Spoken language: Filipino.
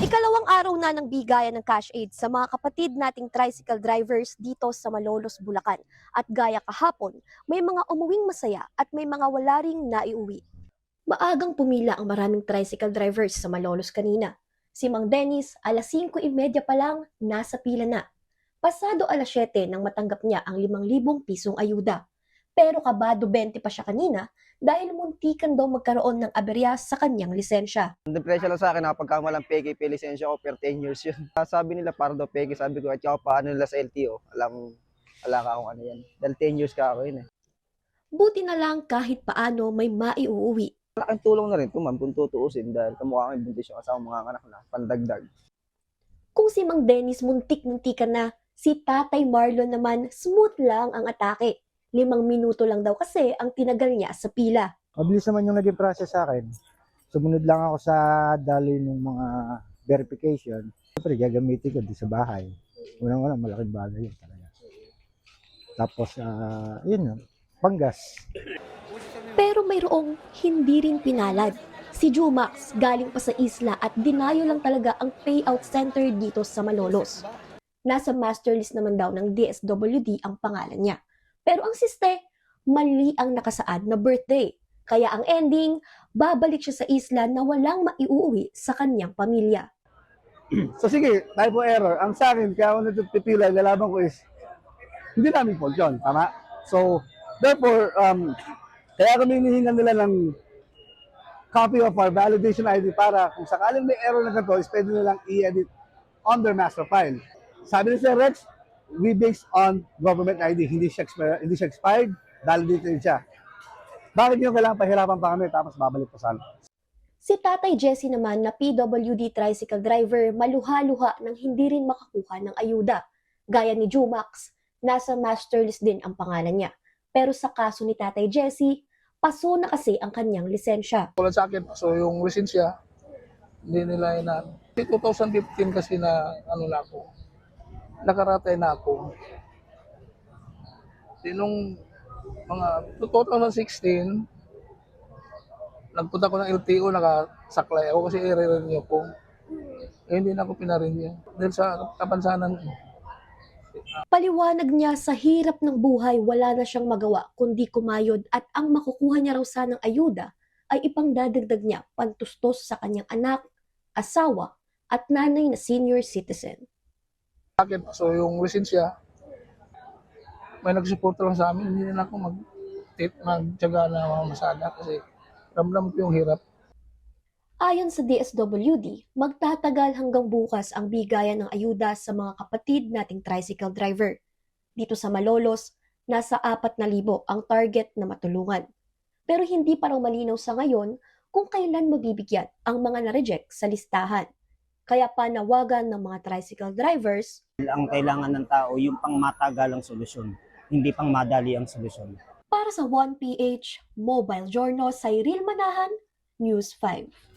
Ikalawang araw na ng bigayan ng cash aid sa mga kapatid nating tricycle drivers dito sa Malolos, Bulacan. At gaya kahapon, may mga umuwing masaya at may mga wala ring naiuwi. Maagang pumila ang maraming tricycle drivers sa Malolos kanina. Si Mang Dennis, alas 5:30 pa lang, nasa pila na. Pasado alas 7 nang matanggap niya ang 5,000 pisong ayuda. Pero kabado 20 pa siya kanina dahil muntikan daw magkaroon ng aberya sa kanyang lisensya. Depresya lang sa akin na pagka walang peke, lisensya ko per 10 years yun. Sabi nila para daw peke, sabi ko at saka paano nila sa LTO, wala ka kung ano yan. Dahil 10 years ka ako yun eh. Buti na lang kahit paano may maiuuwi. Malaking tulong na rin ito ma'am kung tutuusin dahil kamukha kang buntis yung kasama mga anak na, pandagdag. Kung si Mang Dennis muntik-muntikan na, si Tatay Marlon naman smooth lang ang atake. 5 minuto lang daw kasi ang tinagal niya sa pila. Mabilis naman yung naging process sa akin. Sumunod lang ako sa daloy ng mga verification. Siyempre, gagamitin ko sa bahay. Unang-una, malaking bagay yun talaga. Tapos, yun, panggas. Pero mayroong hindi rin pinalad. Si Jumax galing pa sa isla at dinayo lang talaga ang payout center dito sa Malolos. Nasa master list naman daw ng DSWD ang pangalan niya. Pero ang siste, mali ang nakasaad na birthday. Kaya ang ending, babalik siya sa isla na walang maiuwi sa kanyang pamilya. So sige, typo error. Ang sa akin, kaya ako nagpipila, lalaban ko is, hindi namin fault yun, tama? So, therefore, kaya kami hinihingan nila ng copy of our validation ID para kung sakaling may error na ganito, is pwede nilang i-edit on their master file. Sabi ni Sir Rex, we based on government ID, hindi siya expired, validated siya. Bakit yung kailangan pahirapan pa kami tapos babalik pa sana? Si Tatay Jesse naman na PWD tricycle driver maluha-luha nang hindi rin makakuha ng ayuda. Gaya ni Jumax, nasa master list din ang pangalan niya. Pero sa kaso ni Tatay Jesse, paso na kasi ang kanyang lisensya. Tulad sa akin, so yung lisensya, hindi nila ina. 2015 kasi na na ako, nakaratay na ako. Nung mga 2016, nagpunta ko ng LTO, nakasaklay ako kasi i-renew ko. Hindi na ako pinarenew. Dahil sa kapansanan ko. Paliwanag niya sa hirap ng buhay wala na siyang magawa kundi kumayod at ang makukuha niya raw sanang ayuda ay ipangdadagdag niya pantustos sa kanyang anak, asawa at nanay na senior citizen. Sa akin, so yung lisensya, may nagsuporta lang sa amin, hindi na ako magtiyaga na mamasada kasi ramdam ko yung hirap. Ayon sa DSWD, magtatagal hanggang bukas ang bigayan ng ayuda sa mga kapatid nating tricycle driver. Dito sa Malolos, nasa 4,000 ang target na matulungan. Pero hindi pa raw malinaw sa ngayon kung kailan mabibigyan ang mga na-reject sa listahan. Kaya panawagan ng mga tricycle drivers, ang kailangan ng tao yung pang matagalang solusyon, hindi pang madali ang solusyon. para sa 1PH Mobile Journal sa Iril Manahan, News 5.